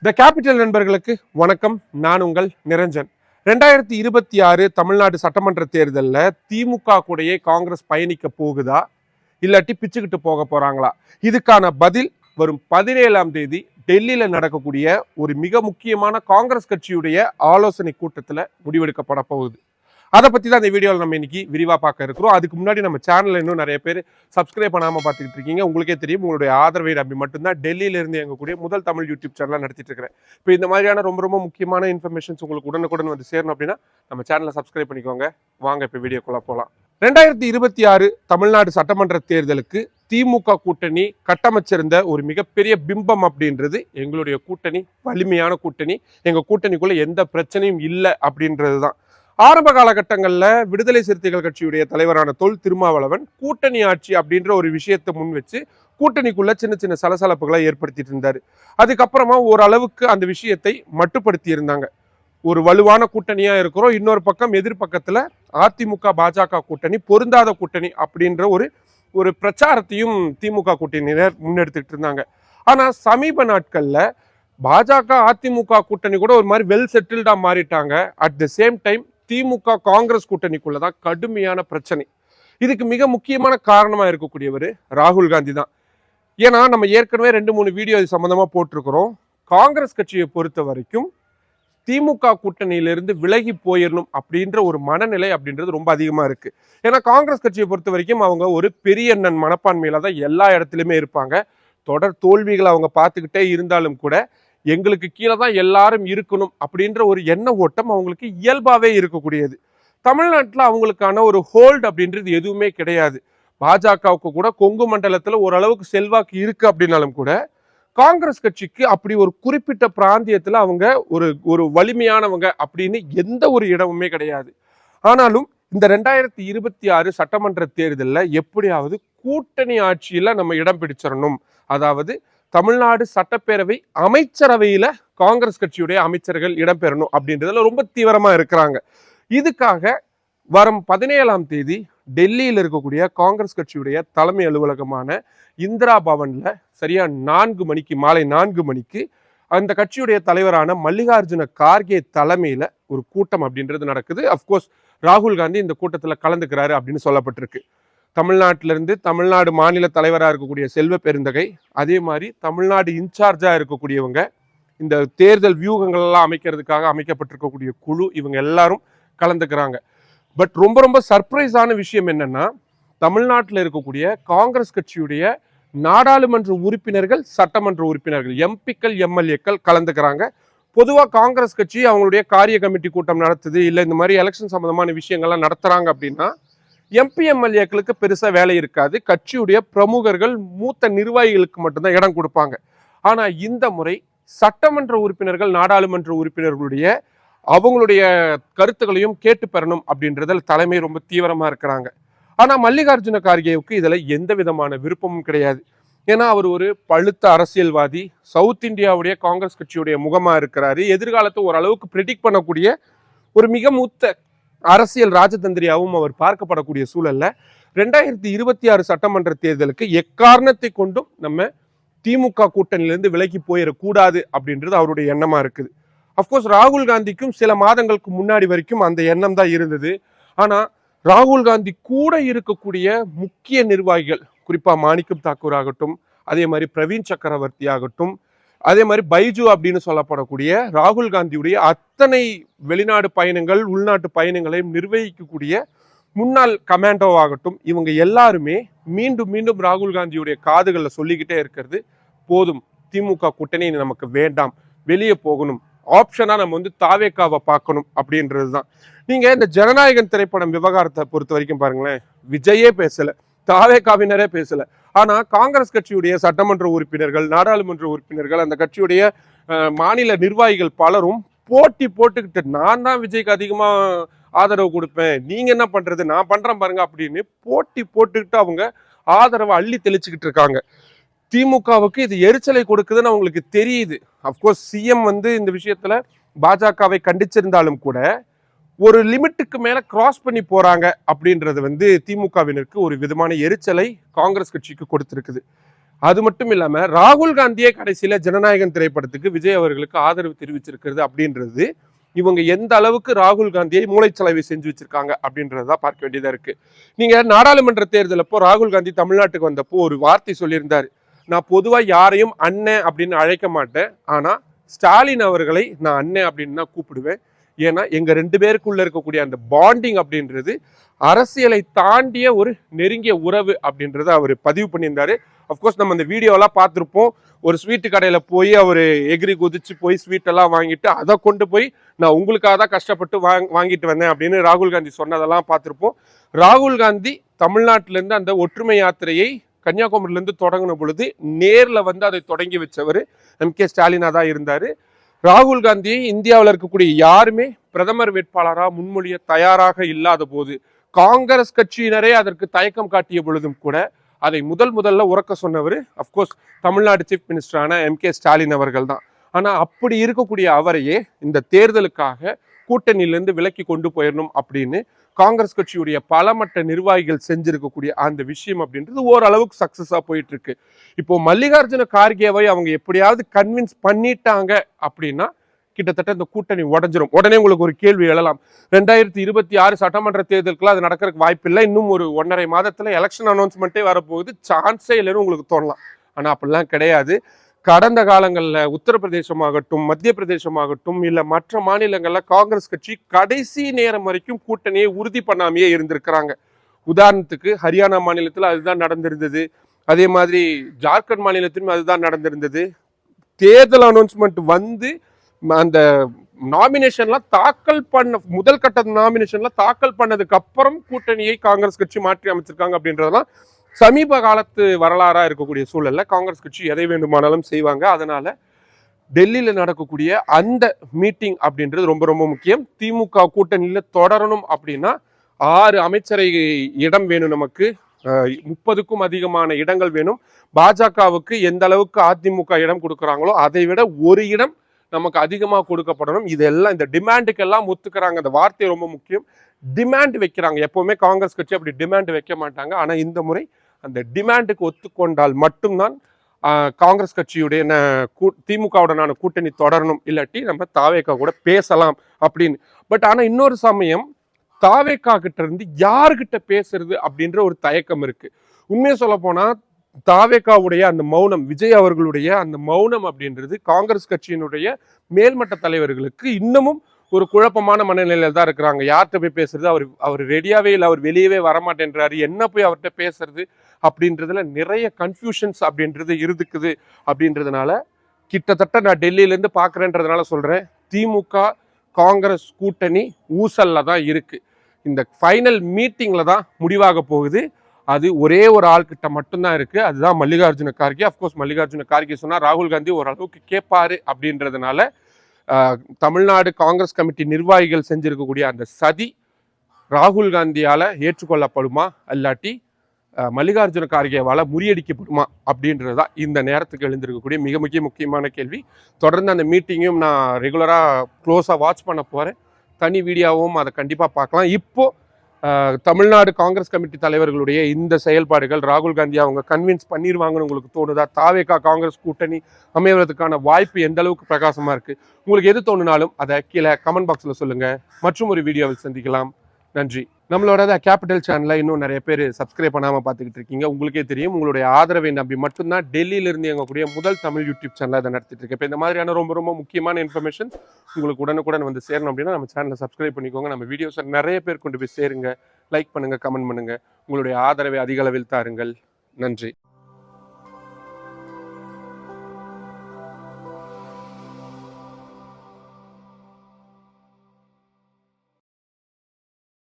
The capital நண்பர்களுக்கு வணக்கம். நான் உங்கள் நிரஞ்சன். 2026 தமிழ்நாடு சட்டமன்ற தேர்தலில் திமுக கூடயே காங்கிரஸ் பயணிக்க போகுதா இல்லாட்டி பிச்சுக்கிட்டு போக போறாங்களா? இதுக்கான பதில் வரும் 17ஆம் தேதி டெல்லியில் நடக்கக்கூடிய ஒரு மிக முக்கியமான காங்கிரஸ் கட்சியுடைய ஆலோசனை கூட்டத்தில் முடிவெடுக்கப்பட போகுது. அதை பற்றி தான் இந்த வீடியோவில் நம்ம இன்னைக்கு விரிவாக பார்க்க இருக்கிறோம். அதுக்கு முன்னாடி நம்ம சேனலில் இன்னும் நிறைய பேர் சப்ஸ்கிரைப் பண்ணாமல் பார்த்துக்கிட்டு இருக்கீங்க. உங்களுக்கே தெரியும், உங்களுடைய ஆதரவை நம்பி மட்டும்தான் டெல்லியிலிருந்து எங்கக்கூடிய முதல் தமிழ் யூடியூப் சேனலாக நடத்திட்டு இருக்கிறேன். இப்போ இந்த மாதிரியான ரொம்ப முக்கியமான இன்ஃபர்மேஷன்ஸ் உங்களுக்கு உடனுக்குடன் வந்து சேரணும் அப்படின்னா நம்ம சேனலை சப்ஸ்கிரைப் பண்ணிக்கோங்க. வாங்க இப்போ வீடியோக்குள்ள போகலாம். 2026 தமிழ்நாடு சட்டமன்ற தேர்தலுக்கு திமுக கூட்டணி கட்டமைச்சிருந்த ஒரு மிகப்பெரிய பிம்பம் அப்படின்றது எங்களுடைய கூட்டணி வலிமையான கூட்டணி, எங்கள் கூட்டணிக்குள்ள எந்த பிரச்சனையும் இல்லை அப்படின்றது தான். ஆரம்ப காலகட்டங்களில் விடுதலை சிறுத்தைகள் கட்சியுடைய தலைவரான தொல் திருமாவளவன் கூட்டணி ஆட்சி அப்படின்ற ஒரு விஷயத்தை முன் வச்சு கூட்டணிக்குள்ள சின்ன சின்ன சலசலப்புகளை ஏற்படுத்திட்டு இருந்தாரு. அதுக்கப்புறமா ஓரளவுக்கு அந்த விஷயத்தை மட்டுப்படுத்தி இருந்தாங்க. ஒரு வலுவான கூட்டணியா இருக்கிறோம், இன்னொரு பக்கம் எதிர்பக்கத்துல அதிமுக பாஜக கூட்டணி பொருந்தாத கூட்டணி அப்படின்ற ஒரு பிரச்சாரத்தையும் திமுக கூட்டணியினர் முன்னெடுத்துட்டு இருந்தாங்க. ஆனா சமீப நாட்கள்ல பாஜக அதிமுக கூட்டணி கூட ஒரு மாதிரி வெல் செட்டில்டா மாறிட்டாங்க. அட் த சேம் டைம் திமுக காங்கிரஸ் கூட்டணிக்குள்ளதான் கடுமையான பிரச்சனை. இதுக்கு மிக முக்கியமான காரணமா இருக்கக்கூடியவர் ராகுல் காந்தி தான். ஏன்னா நம்ம ஏற்கனவே 2-3 வீடியோ இது சம்பந்தமா போட்டிருக்கிறோம். காங்கிரஸ் கட்சியை பொறுத்த வரைக்கும் திமுக கூட்டணியிலிருந்து விலகி போயிடணும் அப்படின்ற ஒரு மனநிலை அப்படின்றது ரொம்ப அதிகமா இருக்கு. ஏன்னா காங்கிரஸ் கட்சியை பொறுத்த வரைக்கும் அவங்க ஒரு பெரிய எண்ணன் மனப்பான்மையில தான் எல்லா இடத்துலையுமே இருப்பாங்க. தொடர் தோல்விகளை அவங்க பார்த்துக்கிட்டே இருந்தாலும் கூட எங்களுக்கு கீழே தான் எல்லாரும் இருக்கணும் அப்படின்ற ஒரு எண்ண ஓட்டம் அவங்களுக்கு இயல்பாவே இருக்கக்கூடியது. தமிழ்நாட்டில் அவங்களுக்கான ஒரு ஹோல்டு அப்படின்றது எதுவுமே கிடையாது. பாஜகவுக்கு கூட கொங்கு மண்டலத்துல ஓரளவுக்கு செல்வாக்கு இருக்கு அப்படின்னாலும் கூட காங்கிரஸ் கட்சிக்கு அப்படி ஒரு குறிப்பிட்ட பிராந்தியத்துல அவங்க ஒரு வலிமையானவங்க அப்படின்னு எந்த ஒரு இடமுமே கிடையாது. ஆனாலும் இந்த 2026 சட்டமன்ற தேர்தலில் எப்படியாவது கூட்டணி ஆட்சியில நம்ம இடம் பிடிச்சிடணும், அதாவது தமிழ்நாடு சட்டப்பேரவை அமைச்சரவையில காங்கிரஸ் கட்சியுடைய அமைச்சர்கள் இடம்பெறணும் அப்படின்றதுல ரொம்ப தீவிரமா இருக்கிறாங்க. இதுக்காக வரும் 17ஆம் தேதி டெல்லியில் இருக்கக்கூடிய காங்கிரஸ் கட்சியுடைய தலைமை அலுவலகமான இந்திரா பவன்ல சரியா 4 மணிக்கு மாலை 4 மணிக்கு அந்த கட்சியுடைய தலைவரான மல்லிகார்ஜுன கார்கே தலைமையில ஒரு கூட்டம் அப்படின்றது நடக்குது. அப்கோர்ஸ் ராகுல் காந்தி இந்த கூட்டத்தில் கலந்துக்கிறாரு அப்படின்னு சொல்லப்பட்டிருக்கு. தமிழ்நாட்டிலிருந்து தமிழ்நாடு மாநில தலைவராக இருக்கக்கூடிய செல்வ பெருந்தகை, அதே மாதிரி தமிழ்நாடு இன்சார்ஜா இருக்கக்கூடியவங்க, இந்த தேர்தல் வியூகங்கள் எல்லாம் அமைக்கிறதுக்காக அமைக்கப்பட்டிருக்கக்கூடிய குழு, இவங்க எல்லாரும் கலந்துக்கிறாங்க. பட் ரொம்ப சர்ப்ரைஸான விஷயம் என்னன்னா, தமிழ்நாட்டில் இருக்கக்கூடிய காங்கிரஸ் கட்சியுடைய நாடாளுமன்ற உறுப்பினர்கள், சட்டமன்ற உறுப்பினர்கள், எம்பிக்கள், எம்எல்ஏக்கள் கலந்துக்கிறாங்க. பொதுவாக காங்கிரஸ் கட்சி அவங்களுடைய காரிய கமிட்டி கூட்டம் நடத்துது, இல்லை இந்த மாதிரி எலெக்ஷன் சம்பந்தமான விஷயங்கள்லாம் நடத்துறாங்க அப்படின்னா எம்பி எம்எல்ஏக்களுக்கு பெருசா வேலை இருக்காது. கட்சியுடைய பிரமுகர்கள், மூத்த நிர்வாகிகளுக்கு மட்டும்தான் இடம் கொடுப்பாங்க. ஆனா இந்த முறை சட்டமன்ற உறுப்பினர்கள், நாடாளுமன்ற உறுப்பினர்களுடைய அவங்களுடைய கருத்துக்களையும் கேட்டு பெறணும் அப்படின்றதுல தலைமை ரொம்ப தீவிரமா இருக்கிறாங்க. ஆனா மல்லிகார்ஜுன கார்கேவுக்கு இதுல எந்த விதமான விருப்பமும் கிடையாது. ஏன்னா அவர் ஒரு பழுத்த அரசியல்வாதி, சவுத் இந்தியாவுடைய காங்கிரஸ் கட்சியுடைய முகமா இருக்கிறாரு. எதிர்காலத்தை ஓரளவுக்கு ப்ரெடிக்ட் பண்ணக்கூடிய ஒரு மிக மூத்த அரசியல் ராஜதந்திரியாவும் அவர் பார்க்கப்படக்கூடிய சூழல்ல 2026 சட்டமன்ற தேர்தலுக்கு எக்காரணத்தை கொண்டும் நம்ம திமுக கூட்டணியிலிருந்து விலகி போயிடக்கூடாது அப்படின்றது அவருடைய எண்ணமா இருக்குது. அப்கோர்ஸ் ராகுல் காந்திக்கும் சில மாதங்களுக்கு முன்னாடி வரைக்கும் அந்த எண்ணம் தான் இருந்தது. ஆனா ராகுல் காந்தி கூட இருக்கக்கூடிய முக்கிய நிர்வாகிகள், குறிப்பா மாணிக்கம் தாக்கூர் ஆகட்டும், அதே மாதிரி பிரவீன் சக்கரவர்த்தி ஆகட்டும், அதே மாதிரி பைஜு அப்படின்னு சொல்லப்படக்கூடிய ராகுல் காந்தியுடைய அத்தனை வெளிநாடு பயணங்கள், உள்நாட்டு பயணங்களையும் நிர்வகிக்கக்கூடிய முன்னாள் கமாண்டோ ஆகட்டும், இவங்க எல்லாருமே மீண்டும் மீண்டும் ராகுல் காந்தியுடைய காதுகளில் சொல்லிக்கிட்டே இருக்கிறது, போதும் திமுக கூட்டணி நமக்கு வேண்டாம், வெளியே போகணும், ஆப்ஷனா நம்ம தாவேக்காவை பார்க்கணும் அப்படின்றது தான். நீங்க இந்த ஜனநாயகன் திரைப்படம் விவகாரத்தை பொறுத்த வரைக்கும் பாருங்களேன், விஜயே பேசல, தாவேக்காவினரே பேசல. ஆனா காங்கிரஸ் கட்சியுடைய சட்டமன்ற உறுப்பினர்கள், நாடாளுமன்ற உறுப்பினர்கள், அந்த கட்சியுடைய மாநில நிர்வாகிகள் பலரும் போட்டி போட்டுக்கிட்டு நான் தான் விஜய்க்கு அதிகமா ஆதரவு கொடுப்பேன், நீங்க என்ன பண்றது, நான் பண்றேன் பாருங்க அப்படின்னு போட்டி போட்டுக்கிட்டு அவங்க ஆதரவை அள்ளி தெளிச்சுக்கிட்டு இருக்காங்க. திமுகவுக்கு இது எரிச்சலை கொடுக்குதுன்னு அவங்களுக்கு தெரியுது. அப்கோர்ஸ் சிஎம் இந்த விஷயத்துல பாஜகவை கண்டிச்சிருந்தாலும் கூட ஒரு லிமிட்டுக்கு மேல கிராஸ் பண்ணி போறாங்க அப்படின்றது திமுகவினருக்கு ஒரு விதமான எரிச்சலை காங்கிரஸ் கட்சிக்கு கொடுத்திருக்குது. அது மட்டும் இல்லாம ராகுல் காந்தியே கடைசியில ஜனநாயகன் திரைப்படத்துக்கு விஜய் அவர்களுக்கு ஆதரவு தெரிவிச்சிருக்கிறது அப்படின்றது இவங்க எந்த அளவுக்கு ராகுல் காந்தியை மூளைச்சலவை செஞ்சு வச்சிருக்காங்க அப்படின்றதான் பார்க்க வேண்டியதா இருக்கு. நீங்க நாடாளுமன்ற தேர்தல் அப்போ ராகுல் காந்தி தமிழ்நாட்டுக்கு வந்தப்போ ஒரு வார்த்தை சொல்லியிருந்தாரு, நான் பொதுவா யாரையும் அண்ணன் அப்படின்னு அழைக்க மாட்டேன், ஆனா ஸ்டாலின் அவர்களை நான் அண்ணன் அப்படின்னு தான் கூப்பிடுவேன். ஏன்னா எங்க 2 பேருக்குள்ள இருக்கக்கூடிய அந்த பாண்டிங் அப்படின்றது அரசியலை தாண்டிய ஒரு நெருங்கிய உறவு அப்படின்றத அவர் பதிவு பண்ணியிருந்தாரு. அப்கோர்ஸ் நம்ம இந்த வீடியோலாம் பார்த்துருப்போம். ஒரு ஸ்வீட்டு கடையில் போய் அவர் எகிரி குதிச்சு போய் ஸ்வீட்டெல்லாம் வாங்கிட்டு அதை கொண்டு போய் நான் உங்களுக்காக தான் கஷ்டப்பட்டு வாங்கிட்டு வந்தேன் அப்படின்னு ராகுல் காந்தி சொன்னதெல்லாம் பார்த்துருப்போம். ராகுல் காந்தி தமிழ்நாட்டிலேருந்து அந்த ஒற்றுமை யாத்திரையை கன்னியாகுமரியிலேருந்து தொடங்கின பொழுது நேரில் வந்து அதை தொடங்கி வச்சவர் MK ஸ்டாலினாக தான் இருந்தார். ராகுல் காந்தியை இந்தியாவில் இருக்கக்கூடிய யாருமே பிரதமர் வேட்பாளராக முன்மொழிய தயாராக இல்லாத போது, காங்கிரஸ் கட்சியினரே அதற்கு தயக்கம் காட்டிய பொழுதும் கூட அதை முதல்ல உறக்க சொன்னவர் அப்கோர்ஸ் தமிழ்நாடு சீஃப் மினிஸ்டரான MK ஸ்டாலின் அவர்கள் தான். ஆனால் அப்படி இருக்கக்கூடிய அவரையே இந்த தேர்தலுக்காக கூட்டணியிலிருந்து விலக்கி கொண்டு போயிடணும் அப்படின்னு காங்கிரஸ் கட்சியுடைய பலமட்ட நிர்வாகிகள் செஞ்சிருக்கக்கூடிய அந்த விஷயம் அப்படின்றது ஓரளவுக்கு சக்சஸா போயிட்டு இருக்கு. இப்போ மல்லிகார்ஜுன கார்கேவை அவங்க எப்படியாவது கன்வின்ஸ் பண்ணிட்டாங்க அப்படின்னா கிட்டத்தட்ட இந்த கூட்டணி உடஞ்சிரும். உடனே உங்களுக்கு ஒரு கேள்வி எழலாம், 2026 சட்டமன்ற தேர்தலுக்குலாம் அது நடக்கிறதுக்கு வாய்ப்பு இல்லை, இன்னும் ஒரு 1.5 மாதத்துல எலெக்ஷன் அனௌன்ஸ்மெண்ட்டே வரப்போகுது, சான்ஸே இல்லைன்னு உங்களுக்கு தோணலாம். ஆனா அப்படிலாம் கிடையாது. கடந்த காலங்களில் உத்தரப்பிரதேசமாகட்டும், மத்திய பிரதேசமாகட்டும், இல்லை மற்ற மாநிலங்களில் காங்கிரஸ் கட்சி கடைசி நேரம் வரைக்கும் கூட்டணியை உறுதி பண்ணாமையே இருந்திருக்கிறாங்க. உதாரணத்துக்கு ஹரியானா மாநிலத்தில் அதுதான் நடந்திருந்தது, அதே மாதிரி ஜார்க்கண்ட் மாநிலத்திலும் அதுதான் நடந்திருந்தது. தேர்தல் அனௌன்ஸ்மெண்ட் வந்து அந்த நாமினேஷன்லாம் தாக்கல் பண்ண முதல் கட்ட நாமினேஷன்லாம் தாக்கல் பண்ணதுக்கு அப்புறம் கூட்டணியை காங்கிரஸ் கட்சி மாற்றி அமைச்சிருக்காங்க அப்படின்றதெல்லாம் சமீப காலத்து வரலாறா இருக்கக்கூடிய சூழல்ல காங்கிரஸ் கட்சி எதை வேண்டுமானாலும் செய்வாங்க. அதனால டெல்லியில நடக்கக்கூடிய அந்த மீட்டிங் அப்படின்றது ரொம்ப ரொம்ப முக்கியம். திமுக கூட்டணியில தொடரணும் அப்படின்னா 6 அமைச்சரை இடம் வேணும், நமக்கு 30க்கும் அதிகமான இடங்கள் வேணும். பாஜகவுக்கு எந்த அளவுக்கு அதிமுக இடம் கொடுக்குறாங்களோ அதை விட ஒரு இடம் நமக்கு அதிகமாக கொடுக்கப்படணும். இதெல்லாம் இந்த டிமாண்டுக்கு எல்லாம் ஒத்துக்கிறாங்க. அந்த வார்த்தை ரொம்ப முக்கியம். டிமாண்ட் வைக்கிறாங்க. எப்பவுமே காங்கிரஸ் கட்சி அப்படி டிமாண்ட் வைக்க மாட்டாங்க. ஆனா இந்த முறை அந்த டிமாண்டுக்கு ஒத்துக்கொண்டால் மட்டும்தான் காங்கிரஸ் கட்சியுடைய திமுகவுடனான கூட்டணி தொடரணும், இல்லாட்டி நம்ம தாவேகா கூட பேசலாம் அப்படின்னு. பட் ஆனா இன்னொரு சமயம் தாவேகா கிட்ட இருந்து யாருக்கிட்ட பேசுறது அப்படின்ற ஒரு தயக்கம் இருக்கு. உண்மையை சொல்ல போனா தாவேகாவுடைய அந்த மௌனம், விஜய் அவர்களுடைய அந்த மௌனம் அப்படின்றது காங்கிரஸ் கட்சியினுடைய மேல்மட்ட தலைவர்களுக்கு இன்னமும் ஒரு குழப்பமான மனநிலையில தான் இருக்கிறாங்க. யார்கிட்ட போய் பேசுறது, அவர் ரெடியாவே இல்லை, அவர் வெளியவே வரமாட்டேன்றாரு, என்ன போய் அவர்கிட்ட பேசுறது அப்படின்றதுல நிறைய கன்ஃபியூஷன்ஸ் அப்படின்றது இருக்குது. அப்படின்றதுனால கிட்டத்தட்ட நான் டெல்லியிலேருந்து பார்க்குறேன்றதுனால சொல்றேன், திமுக காங்கிரஸ் கூட்டணி ஊசல்ல தான் இருக்கு. இந்த ஃபைனல் மீட்டிங்ல தான் முடிவாக போகுது. அது ஒரே ஒரு ஆள்கிட்ட மட்டும்தான் இருக்கு, அதுதான் மல்லிகார்ஜுன கார்கே. அப்கோர்ஸ் மல்லிகார்ஜுன கார்கே சொன்னா ராகுல் காந்தி ஓரளவுக்கு கேட்பாரு அப்படின்றதுனால தமிழ்நாடு காங்கிரஸ் கமிட்டி நிர்வாகிகள் செஞ்சிருக்கக்கூடிய அந்த சதி ராகுல் காந்தியால ஏற்றுக்கொள்ளப்படுமா, இல்லாட்டி மல்லிகார்ஜுன கார்கேவால முறியடிக்கப்படுமா அப்படின்றதுதான் இந்த நேரத்துக்கு எழுந்திருக்கக்கூடிய மிக முக்கியமான கேள்வி. தொடர்ந்து அந்த மீட்டிங்கையும் நான் ரெகுலராக க்ளோஸாக வாட்ச் பண்ண போகிறேன். தனி வீடியோவும் அதை கண்டிப்பாக பார்க்கலாம். இப்போ தமிழ்நாடு காங்கிரஸ் கமிட்டி தலைவர்களுடைய இந்த செயல்பாடுகள் ராகுல் காந்தி அவங்க கன்வின்ஸ் பண்ணிடுவாங்கன்னு உங்களுக்கு தோணுதா? தாவேகா காங்கிரஸ் கூட்டணி அமைவதற்கான வாய்ப்பு எந்த அளவுக்கு பிரகாசமா இருக்கு? உங்களுக்கு எது தோணுனாலும் அதை கீழே கமெண்ட் பாக்ஸில் சொல்லுங்க. மற்றும் ஒரு வீடியோவில் சந்திக்கலாம். நன்றி. நம்மளோட கேபிட்டல் சேனலை இன்னும் நிறைய பேர் சப்ஸ்கிரைப் பண்ணாமல் பார்த்துக்கிட்டு இருக்கீங்க. உங்களுக்கே தெரியும், உங்களுடைய ஆதரவை நம்பி மட்டும்தான் டெல்லியிலிருந்து எங்கக்கூடிய முதல் தமிழ் யூடியூப் சேனலை அதை நடத்திட்டு இருக்கேன். இப்போ இந்த மாதிரியான ரொம்ப முக்கியமான இன்ஃபர்மேஷன் உங்களுக்கு உடனுக்குடன் வந்து சேரணும் அப்படின்னா நம்ம சேனலை சப்ஸ்கிரைப் பண்ணிக்கோங்க. நம்ம வீடியோஸை நிறைய பேர் கொண்டு போய் சேருங்க. லைக் பண்ணுங்க, கமெண்ட் பண்ணுங்க. உங்களுடைய ஆதரவை அதிக அளவில் தாருங்கள். நன்றி.